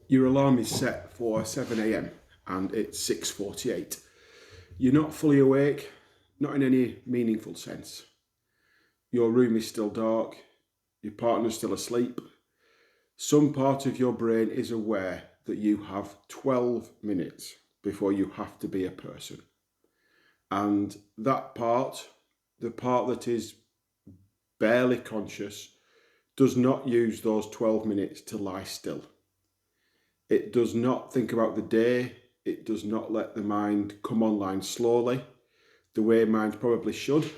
Your alarm is set for 7 a.m. and it's 6:48. You're not fully awake, not in any meaningful sense. Your room is still dark, your partner's still asleep. Some part of your brain is aware that you have 12 minutes before you have to be a person. And that part, the part that is barely conscious, does not use those 12 minutes to lie still. It does not think about the day. It does not let the mind come online slowly, the way mind probably should.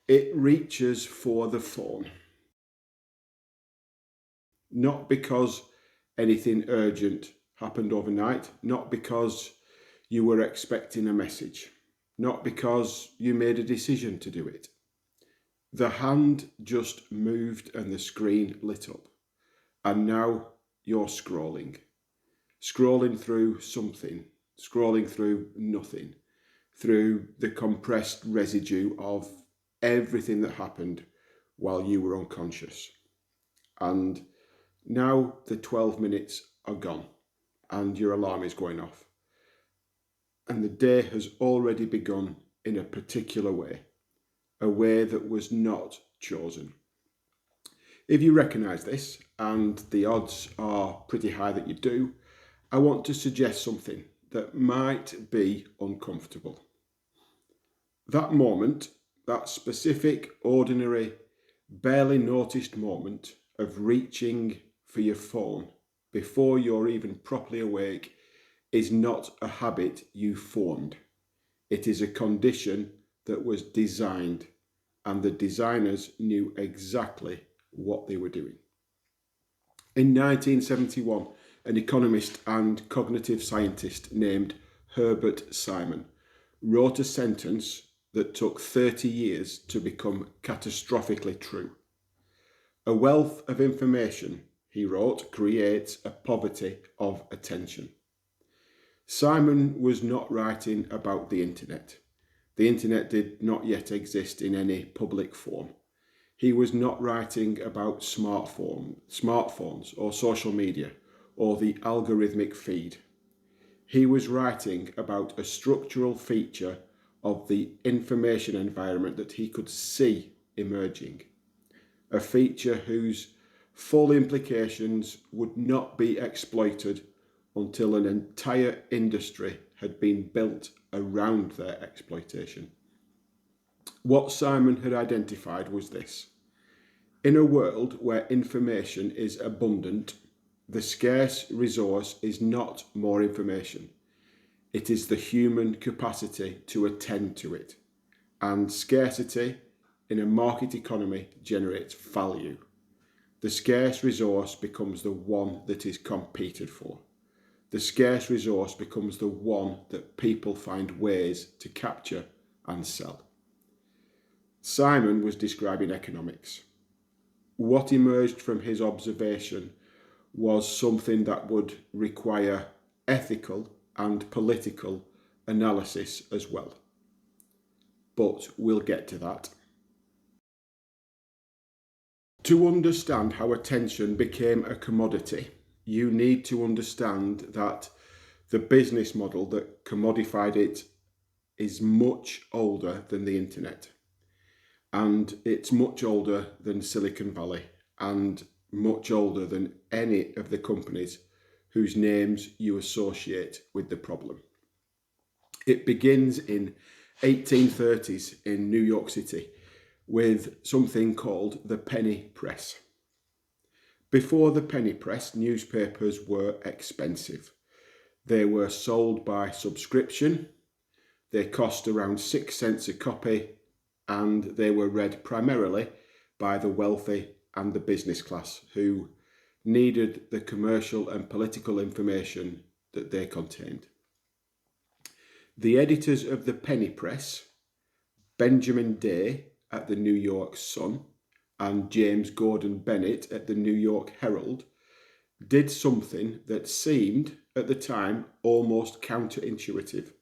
It reaches for the phone. Not because anything urgent happened overnight, not because you were expecting a message, not because you made a decision to do it. The hand just moved and the screen lit up. And now you're scrolling through something, scrolling through nothing, through the compressed residue of everything that happened while you were unconscious. And now the 12 minutes are gone and your alarm is going off. And the day has already begun in a particular way, a way that was not chosen. If you recognise this, and the odds are pretty high that you do, I want to suggest something that might be uncomfortable. That moment, that specific, ordinary, barely noticed moment of reaching for your phone before you're even properly awake is not a habit you formed. It is a condition that was designed, and the designers knew exactly what they were doing. In 1971, an economist and cognitive scientist named Herbert Simon wrote a sentence that took 30 years to become catastrophically true. A wealth of information, he wrote, creates a poverty of attention. Simon was not writing about the internet. The internet did not yet exist in any public form. He was not writing about smartphones or social media or the algorithmic feed. He was writing about a structural feature of the information environment that he could see emerging, a feature whose full implications would not be exploited until an entire industry had been built around their exploitation. What Simon had identified was this: in a world where information is abundant, the scarce resource is not more information. It is the human capacity to attend to it. And scarcity in a market economy generates value. The scarce resource becomes the one that is competed for. The scarce resource becomes the one that people find ways to capture and sell. Simon was describing economics. What emerged from his observation was something that would require ethical and political analysis as well. But we'll get to that. To understand how attention became a commodity, you need to understand that the business model that commodified it is much older than the internet. And it's much older than Silicon Valley and much older than any of the companies whose names you associate with the problem. It begins in 1830s in New York City with something called the penny press. Before the penny press, newspapers were expensive. They were sold by subscription, they cost around 6 cents a copy, and they were read primarily by the wealthy and the business class who needed the commercial and political information that they contained. The editors of the penny press, Benjamin Day at the New York Sun and James Gordon Bennett at the New York Herald, did something that seemed at the time almost counterintuitive.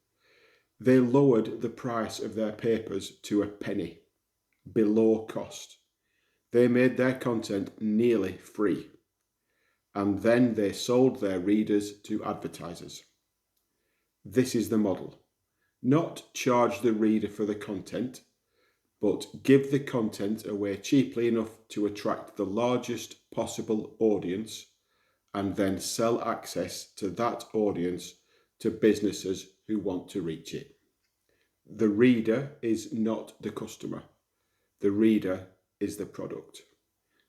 They lowered the price of their papers to a penny, below cost. They made their content nearly free. and then they sold their readers to advertisers. This is the model. Not charge the reader for the content, but give the content away cheaply enough to attract the largest possible audience, and then sell access to that audience to businesses who want to reach it. The reader is not the customer. The reader is the product.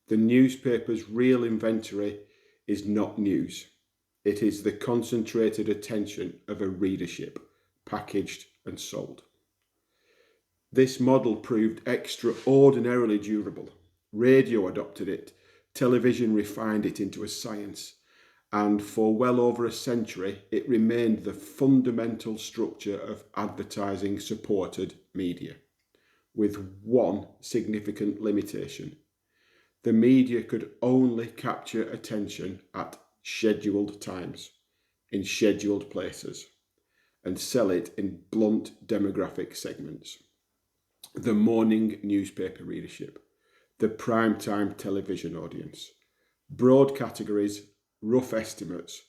The newspaper's real inventory is not news. It is the concentrated attention of a readership, packaged and sold. This model proved extraordinarily durable. Radio adopted it, television refined it into a science, and for well over a century it remained the fundamental structure of advertising-supported media, with one significant limitation. The media could only capture attention at scheduled times, in scheduled places, and sell it in blunt demographic segments. The morning newspaper readership, the primetime television audience, broad categories, rough estimates,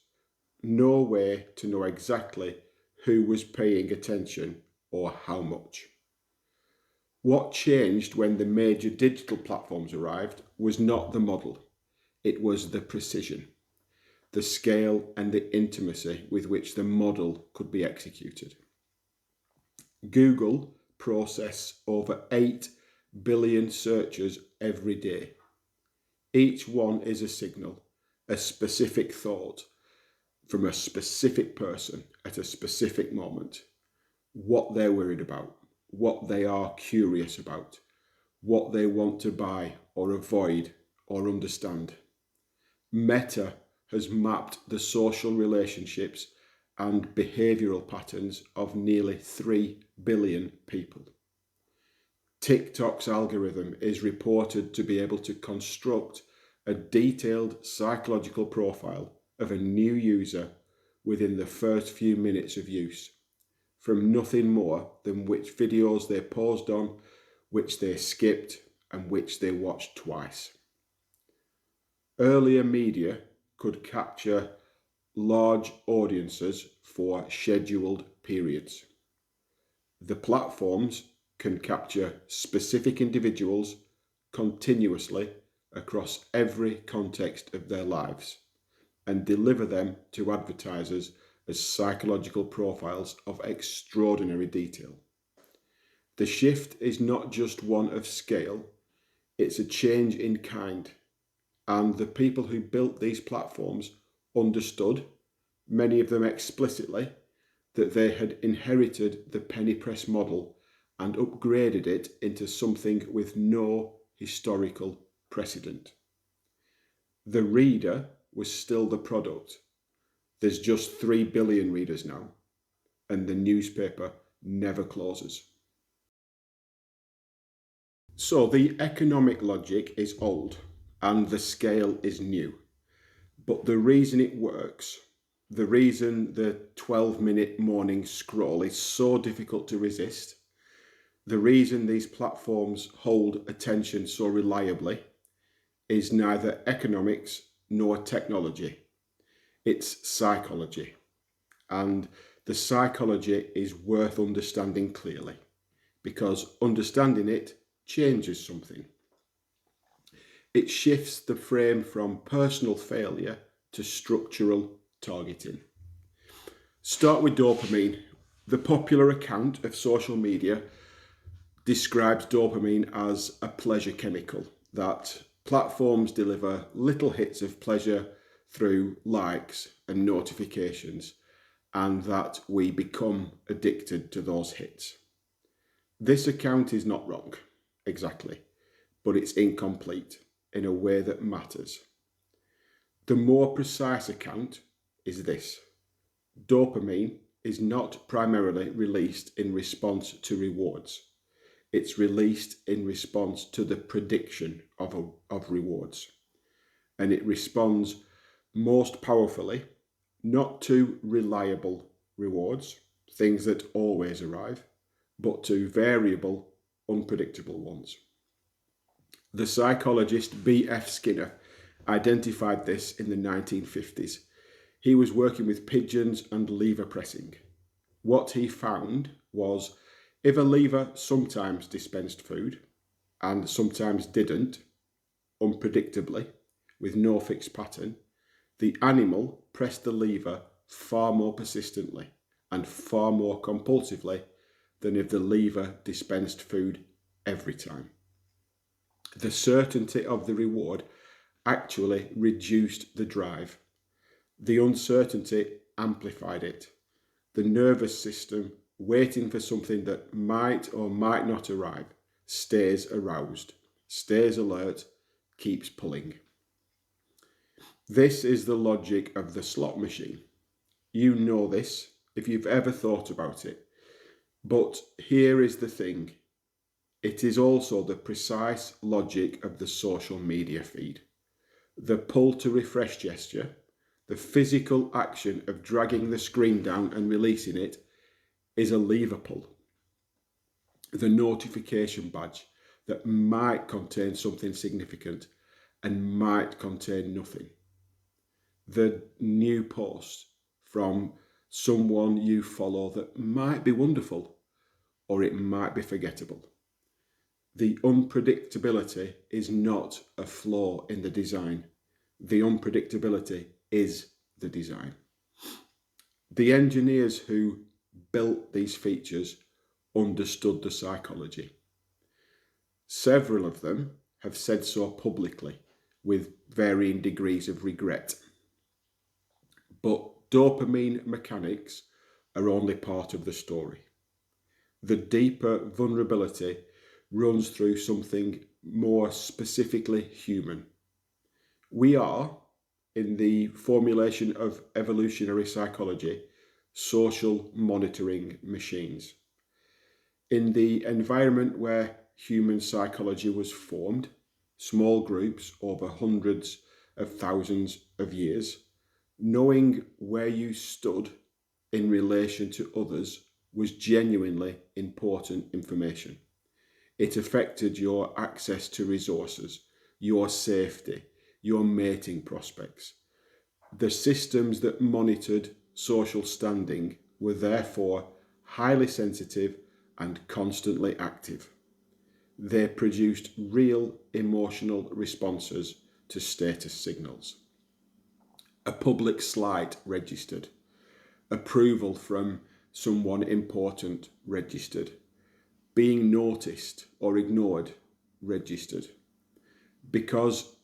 no way to know exactly who was paying attention or how much. What changed when the major digital platforms arrived was not the model, it was the precision, the scale and the intimacy with which the model could be executed. Google process over 8 billion searches every day. Each one is a signal, a specific thought from a specific person at a specific moment. What they're worried about, what they are curious about, what they want to buy or avoid or understand. Meta has mapped the social relationships and behavioural patterns of nearly 3 billion people. TikTok's algorithm is reported to be able to construct a detailed psychological profile of a new user within the first few minutes of use, from nothing more than which videos they paused on, which they skipped, and which they watched twice. Earlier media could capture large audiences for scheduled periods. The platforms can capture specific individuals continuously across every context of their lives and deliver them to advertisers as psychological profiles of extraordinary detail. The shift is not just one of scale, it's a change in kind. And the people who built these platforms understood, many of them explicitly, that they had inherited the penny press model and upgraded it into something with no historical precedent. The reader was still the product. There's just 3 billion readers now, and the newspaper never closes. So the economic logic is old and the scale is new. But the reason it works, the reason the 12-minute morning scroll is so difficult to resist, the reason these platforms hold attention so reliably is neither economics nor technology. It's psychology. And the psychology is worth understanding clearly, because understanding it changes something. It shifts the frame from personal failure to structural targeting. Start with dopamine. The popular account of social media describes dopamine as a pleasure chemical, that platforms deliver little hits of pleasure through likes and notifications, and that we become addicted to those hits. This account is not wrong, exactly, but it's incomplete in a way that matters. The more precise account is this: dopamine is not primarily released in response to rewards. It's released in response to the prediction of rewards. And it responds most powerfully not to reliable rewards, things that always arrive, but to variable, unpredictable ones. The psychologist B.F. Skinner identified this in the 1950s. He was working with pigeons and lever pressing. What he found was if a lever sometimes dispensed food and sometimes didn't, unpredictably, with no fixed pattern, the animal pressed the lever far more persistently and far more compulsively than if the lever dispensed food every time. The certainty of the reward actually reduced the drive. The uncertainty amplified it. The nervous system, waiting for something that might or might not arrive, stays aroused, stays alert, keeps pulling. This is the logic of the slot machine. You know this if you've ever thought about it. But here is the thing. It is also the precise logic of the social media feed. The pull to refresh gesture, the physical action of dragging the screen down and releasing it, is a lever pull. The notification badge that might contain something significant and might contain nothing. The new post from someone you follow that might be wonderful, or it might be forgettable. The unpredictability is not a flaw in the design. The unpredictability is the design. The engineers who built these features understood the psychology. Several of them have said so publicly with varying degrees of regret. But dopamine mechanics are only part of the story. The deeper vulnerability runs through something more specifically human. We are, in the formulation of evolutionary psychology, social monitoring machines. In the environment where human psychology was formed, small groups over hundreds of thousands of years, knowing where you stood in relation to others was genuinely important information. It affected your access to resources, your safety, your mating prospects. The systems that monitored social standing were therefore highly sensitive and constantly active. They produced real emotional responses to status signals. A public slight registered. Approval from someone important registered. Being noticed or ignored registered. Because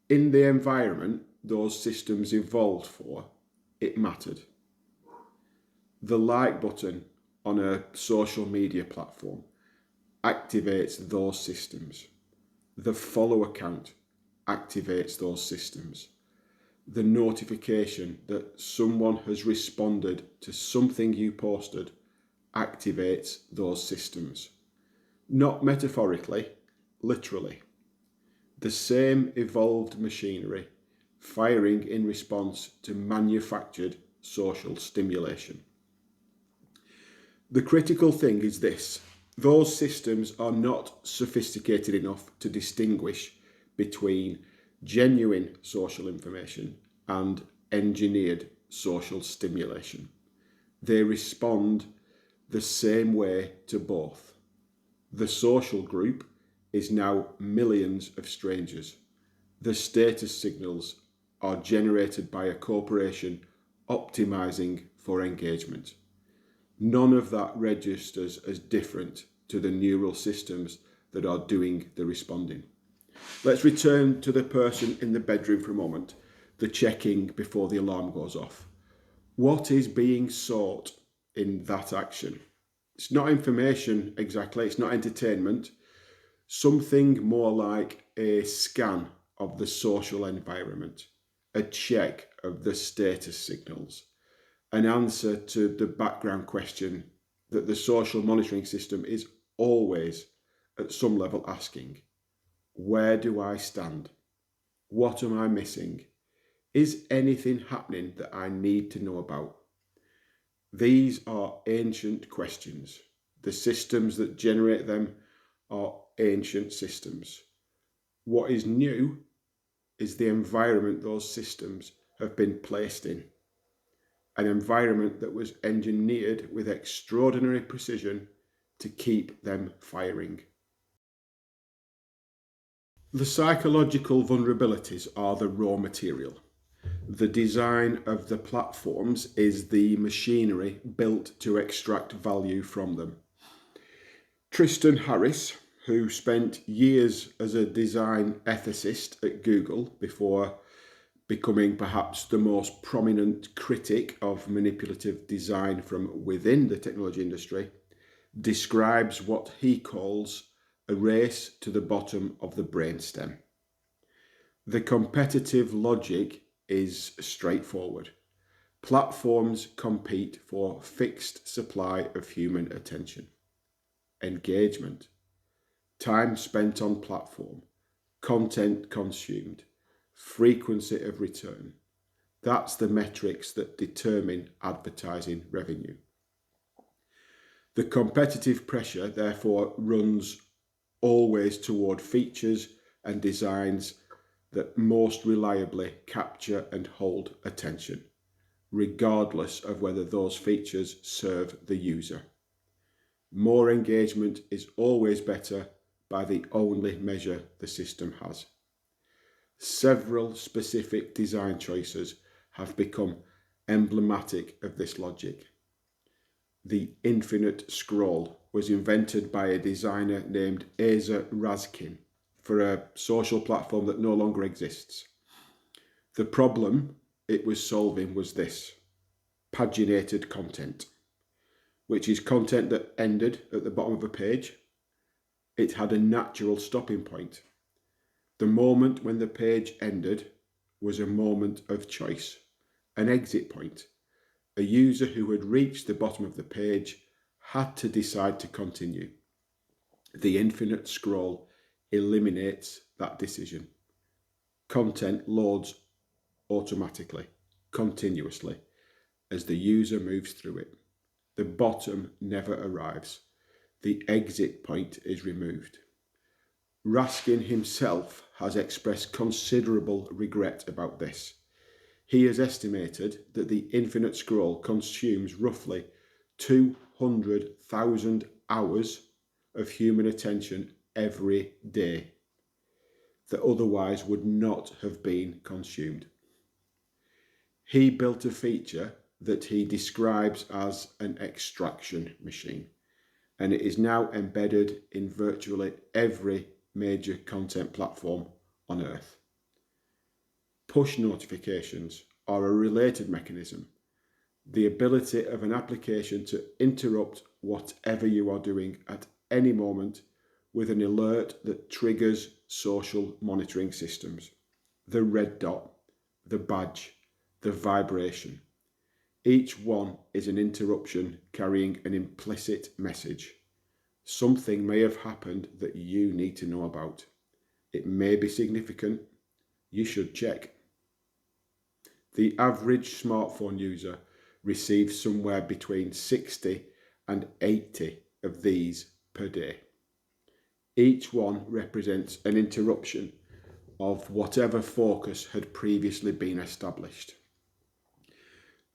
in the environment those systems evolved for, it mattered. The like button on a social media platform activates those systems. The follow account activates those systems. The notification that someone has responded to something you posted activates those systems. Not metaphorically, literally. The same evolved machinery firing in response to manufactured social stimulation. The critical thing is this: those systems are not sophisticated enough to distinguish between genuine social information and engineered social stimulation. They respond the same way to both. The social group is now millions of strangers. The status signals are generated by a corporation optimizing for engagement. None of that registers as different to the neural systems that are doing the responding. Let's return to the person in the bedroom for a moment, the checking before the alarm goes off. What is being sought in that action? It's not information exactly, it's not entertainment. Something more like a scan of the social environment, a check of the status signals, an answer to the background question that the social monitoring system is always at some level asking. Where do I stand? What am I missing? Is anything happening that I need to know about? These are ancient questions. The systems that generate them are ancient systems. What is new is the environment those systems have been placed in, an environment that was engineered with extraordinary precision to keep them firing. The psychological vulnerabilities are the raw material. The design of the platforms is the machinery built to extract value from them. Tristan Harris, who spent years as a design ethicist at Google before becoming perhaps the most prominent critic of manipulative design from within the technology industry, describes what he calls a race to the bottom of the brainstem. The competitive logic is straightforward. Platforms compete for fixed supply of human attention. Engagement, time spent on platform, content consumed, frequency of return. That's the metrics that determine advertising revenue. The competitive pressure, therefore, runs always toward features and designs that most reliably capture and hold attention, regardless of whether those features serve the user. More engagement is always better by the only measure the system has. Several specific design choices have become emblematic of this logic. The infinite scroll was invented by a designer named Asa Raskin for a social platform that no longer exists. The problem it was solving was this: paginated content, which is content that ended at the bottom of a page. It had a natural stopping point. The moment when the page ended was a moment of choice, an exit point. A user who had reached the bottom of the page had to decide to continue. The infinite scroll eliminates that decision. Content loads automatically, continuously, as the user moves through it. The bottom never arrives. The exit point is removed. Raskin himself has expressed considerable regret about this. He has estimated that the infinite scroll consumes roughly 200,000 hours of human attention every day that otherwise would not have been consumed. He built a feature that he describes as an extraction machine, and it is now embedded in virtually every major content platform on Earth. Push notifications are a related mechanism, the ability of an application to interrupt whatever you are doing at any moment with an alert that triggers social monitoring systems. The red dot, the badge, the vibration. Each one is an interruption carrying an implicit message. Something may have happened that you need to know about. It may be significant. You should check. The average smartphone user receives somewhere between 60 and 80 of these per day. Each one represents an interruption of whatever focus had previously been established.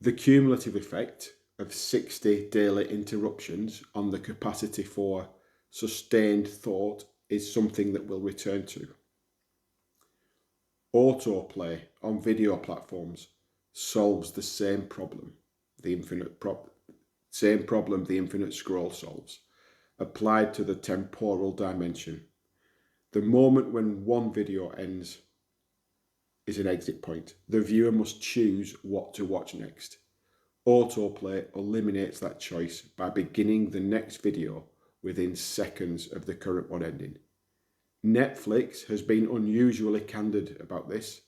The cumulative effect of 60 daily interruptions on the capacity for sustained thought is something that we'll return to. Autoplay on video platforms solves the same problem the infinite scroll solves, applied to the temporal dimension. The moment when one video ends is an exit point. The viewer must choose what to watch next. Autoplay eliminates that choice by beginning the next video within seconds of the current one ending. Netflix has been unusually candid about this.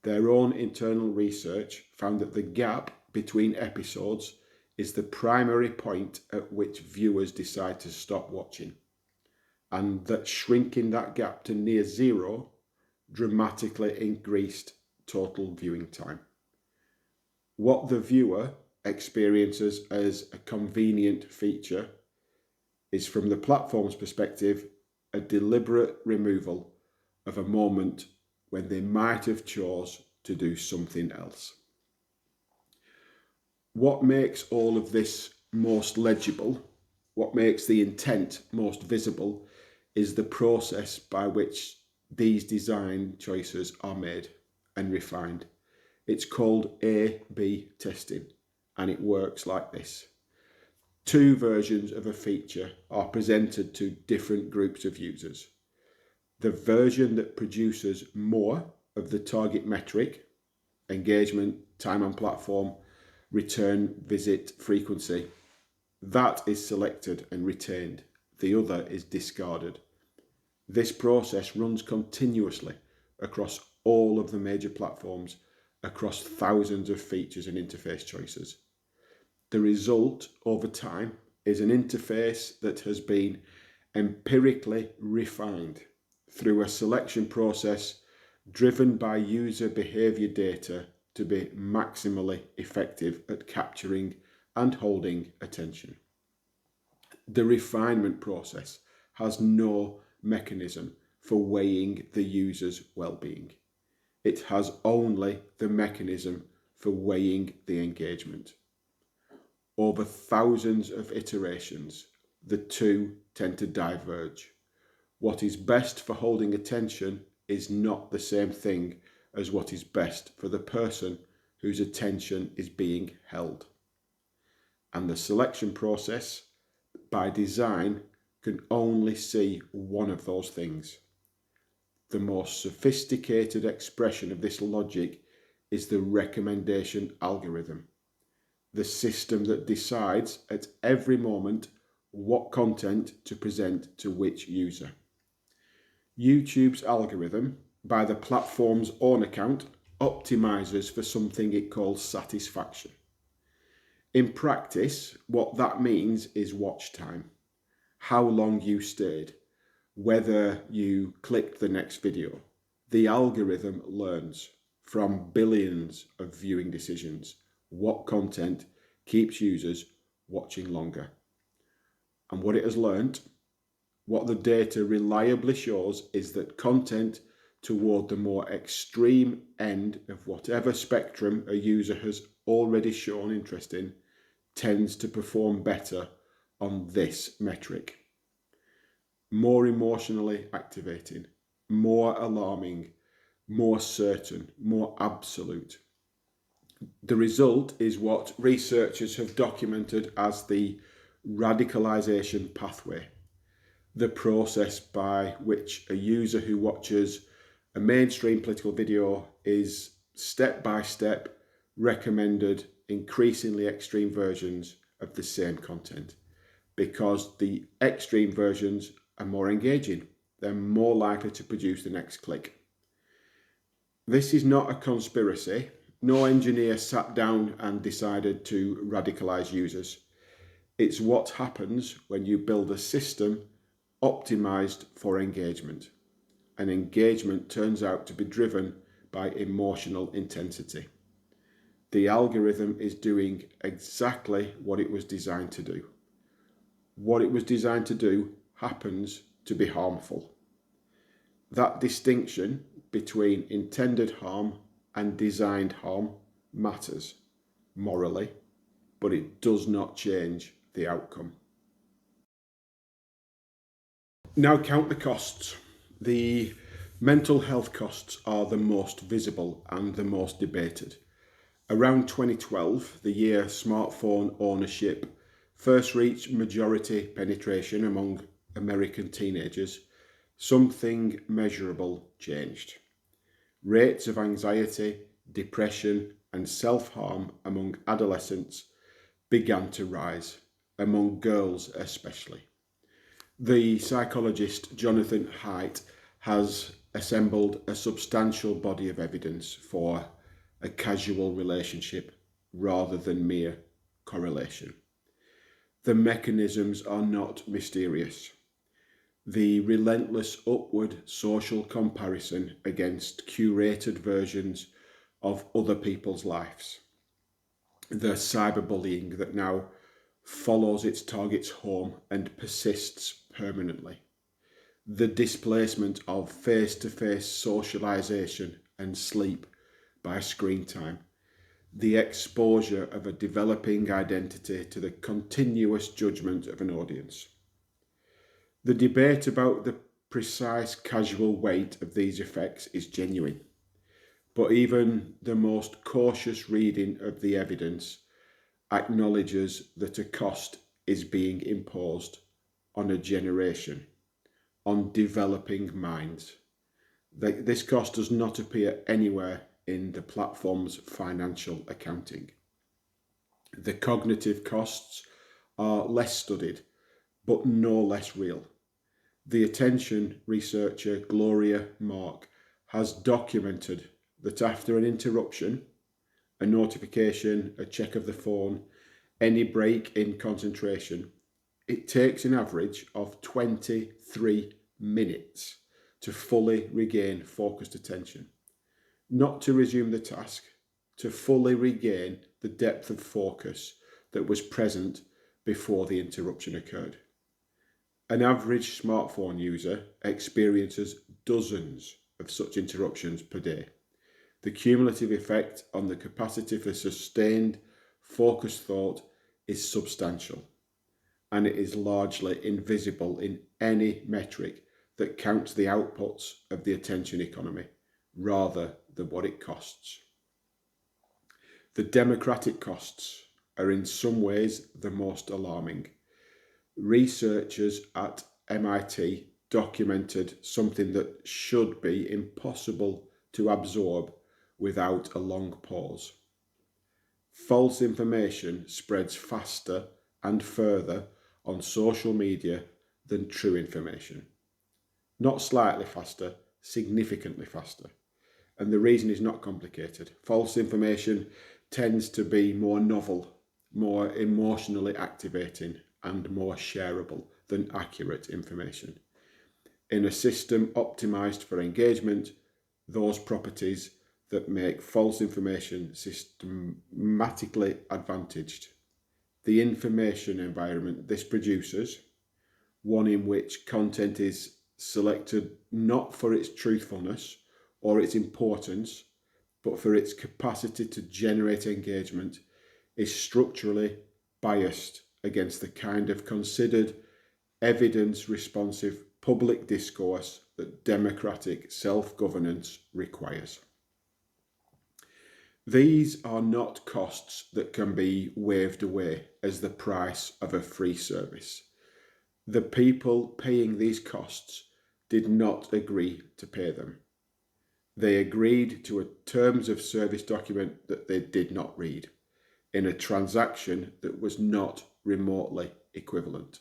Their own internal research found that the gap between episodes is the primary point at which viewers decide to stop watching, and that shrinking that gap to near zero dramatically increased total viewing time. What the viewer experiences as a convenient feature is, from the platform's perspective, a deliberate removal of a moment when they might have chose to do something else. What makes all of this most legible, what makes the intent most visible, is the process by which these design choices are made and refined. It's called A/B testing, and it works like this. Two versions of a feature are presented to different groups of users. The version that produces more of the target metric, engagement, time on platform, return visit frequency, that is selected and retained. The other is discarded. This process runs continuously across all of the major platforms, across thousands of features and interface choices. The result over time is an interface that has been empirically refined through a selection process driven by user behavior data to be maximally effective at capturing and holding attention. The refinement process has no mechanism for weighing the user's well-being. It has only the mechanism for weighing the engagement. Over thousands of iterations, the two tend to diverge. What is best for holding attention is not the same thing as what is best for the person whose attention is being held. And the selection process, by design, can only see one of those things. The most sophisticated expression of this logic is the recommendation algorithm, the system that decides at every moment what content to present to which user. YouTube's algorithm, by the platform's own account, optimizes for something it calls satisfaction. In practice, what that means is watch time, how long you stayed, whether you clicked the next video. The algorithm learns from billions of viewing decisions what content keeps users watching longer. And what it has learned, what the data reliably shows, is that content toward the more extreme end of whatever spectrum a user has already shown interest in tends to perform better on this metric. More emotionally activating, more alarming, more certain, more absolute. The result is what researchers have documented as the radicalization pathway, the process by which a user who watches a mainstream political video is step by step recommended increasingly extreme versions of the same content, because the extreme versions are more engaging. They're more likely to produce the next click. This is not a conspiracy. No engineer sat down and decided to radicalize users. It's what happens when you build a system optimized for engagement. And engagement turns out to be driven by emotional intensity. The algorithm is doing exactly what it was designed to do. What it was designed to do happens to be harmful. That distinction between intended harm and designed harm matters morally, but it does not change the outcome. Now count the costs. The mental health costs are the most visible and the most debated. Around 2012, the year smartphone ownership first reached majority penetration among American teenagers, something measurable changed. Rates of anxiety, depression, and self-harm among adolescents began to rise, among girls especially. The psychologist Jonathan Haidt has assembled a substantial body of evidence for a casual relationship rather than mere correlation. The mechanisms are not mysterious. The relentless upward social comparison against curated versions of other people's lives. The cyberbullying that now follows its targets home and persists permanently. the displacement of face-to-face socialisation and sleep by screen time, the exposure of a developing identity to the continuous judgment of an audience. The debate about the precise casual weight of these effects is genuine, but even the most cautious reading of the evidence acknowledges that a cost is being imposed on a generation, on developing minds. This cost does not appear anywhere in the platform's financial accounting. The cognitive costs are less studied, but no less real. The attention researcher Gloria Mark has documented that after an interruption, a notification, a check of the phone, any break in concentration, it takes an average of 23 minutes to fully regain focused attention. Not to resume the task, to fully regain the depth of focus that was present before the interruption occurred. An average smartphone user experiences dozens of such interruptions per day. The cumulative effect on the capacity for sustained, focused thought is substantial, and it is largely invisible in any metric that counts the outputs of the attention economy, rather than what it costs. The democratic costs are in some ways the most alarming. Researchers at MIT documented something that should be impossible to absorb without a long pause. False information spreads faster and further on social media than true information. Not slightly faster, significantly faster. And the reason is not complicated. False information tends to be more novel, more emotionally activating, and more shareable than accurate information. In a system optimized for engagement, those properties that make false information systematically advantaged. The information environment this produces, one in which content is selected not for its truthfulness or its importance, but for its capacity to generate engagement, is structurally biased against the kind of considered, evidence-responsive public discourse that democratic self-governance requires. These are not costs that can be waved away as the price of a free service. The people paying these costs did not agree to pay them. They agreed to a terms of service document that they did not read, in a transaction that was not remotely equivalent.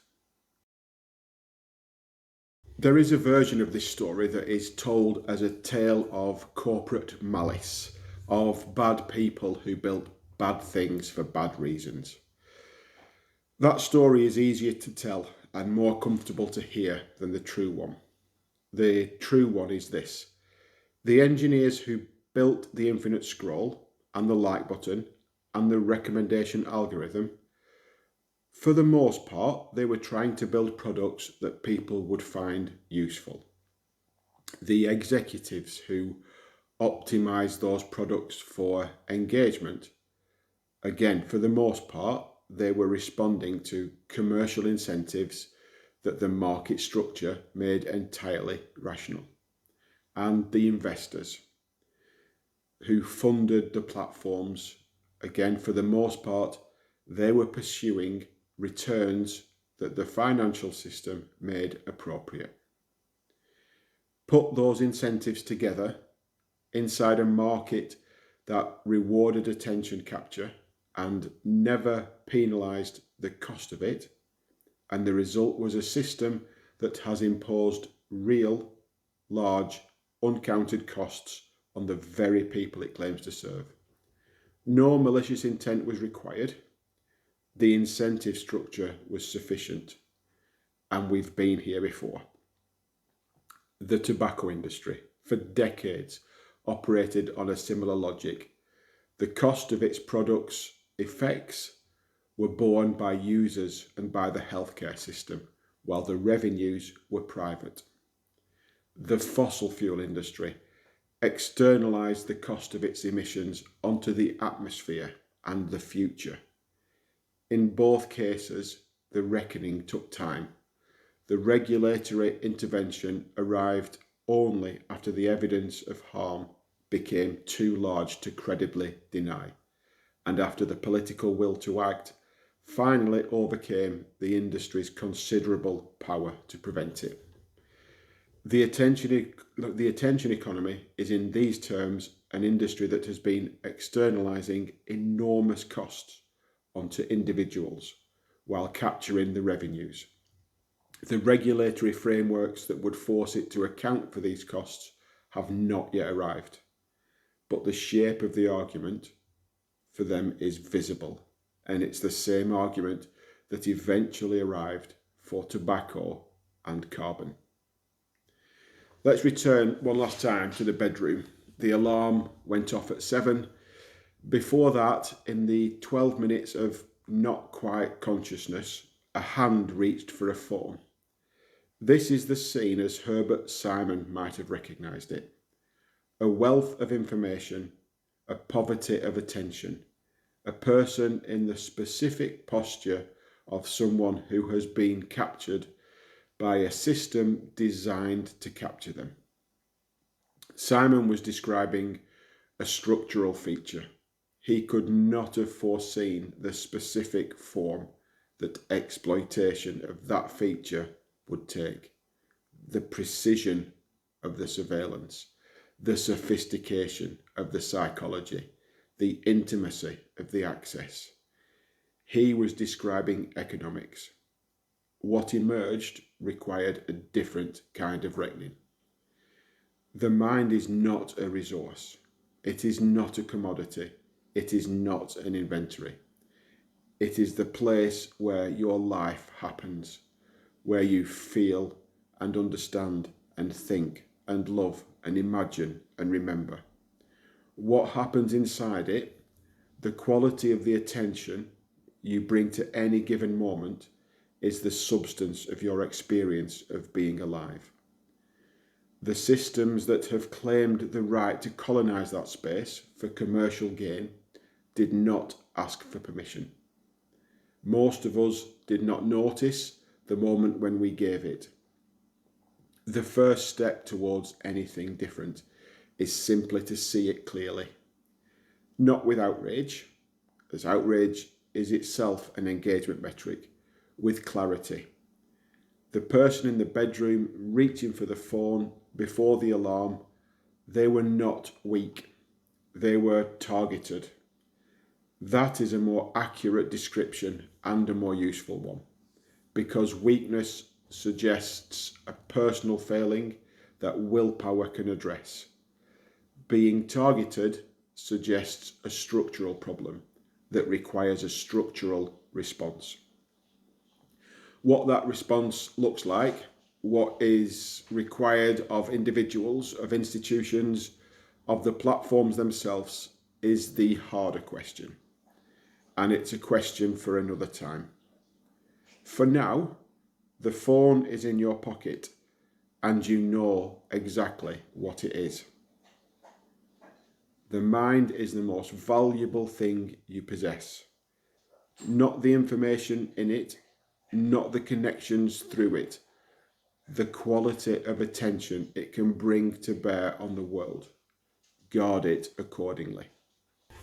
There is a version of this story that is told as a tale of corporate malice, of bad people who built bad things for bad reasons. That story is easier to tell and more comfortable to hear than the true one. The true one is this: the engineers who built the infinite scroll and the like button and the recommendation algorithm, for the most part, they were trying to build products that people would find useful. The executives who optimized those products for engagement, again, for the most part, they were responding to commercial incentives that the market structure made entirely rational. And the investors who funded the platforms, again, for the most part, they were pursuing returns that the financial system made appropriate. Put those incentives together inside a market that rewarded attention capture and never penalised the cost of it, and the result was a system that has imposed real, large, uncounted costs on the very people it claims to serve. No malicious intent was required. The incentive structure was sufficient, and we've been here before. The tobacco industry, for decades, operated on a similar logic. The cost of its products' effects were borne by users and by the healthcare system, while the revenues were private. The fossil fuel industry externalised the cost of its emissions onto the atmosphere and the future. In both cases, the reckoning took time. The regulatory intervention arrived only after the evidence of harm became too large to credibly deny, and after the political will to act finally overcame the industry's considerable power to prevent it. The attention economy is in these terms an industry that has been externalising enormous costs onto individuals while capturing the revenues. The regulatory frameworks that would force it to account for these costs have not yet arrived, but the shape of the argument for them is visible, and it's the same argument that eventually arrived for tobacco and carbon. Let's return one last time to the bedroom. The alarm went off at 7. Before that, in the 12 minutes of not quite consciousness, a hand reached for a phone. This is the scene as Herbert Simon might have recognised it. A wealth of information, a poverty of attention, a person in the specific posture of someone who has been captured by a system designed to capture them. Simon was describing a structural feature. He could not have foreseen the specific form that exploitation of that feature would take. The precision of the surveillance, the sophistication of the psychology, the intimacy of the access. He was describing economics. What emerged required a different kind of reckoning. The mind is not a resource. It is not a commodity. It is not an inventory. It is the place where your life happens, where you feel and understand and think and love and imagine and remember. What happens inside it, the quality of the attention you bring to any given moment, is the substance of your experience of being alive. The systems that have claimed the right to colonise that space for commercial gain did not ask for permission. Most of us did not notice the moment when we gave it. The first step towards anything different is simply to see it clearly. Not with outrage, as outrage is itself an engagement metric, with clarity. The person in the bedroom reaching for the phone before the alarm, they were not weak, they were targeted. That is a more accurate description and a more useful one, because weakness suggests a personal failing that willpower can address. Being targeted suggests a structural problem that requires a structural response. What that response looks like, what is required of individuals, of institutions, of the platforms themselves, is the harder question. And it's a question for another time. For now, the phone is in your pocket and you know exactly what it is. The mind is the most valuable thing you possess. Not the information in it, not the connections through it, the quality of attention it can bring to bear on the world. Guard it accordingly.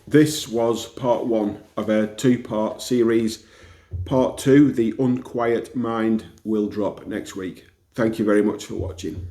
This was part 1 of a 2-part series. Part 2, The Unquiet Mind, will drop next week. Thank you very much for watching.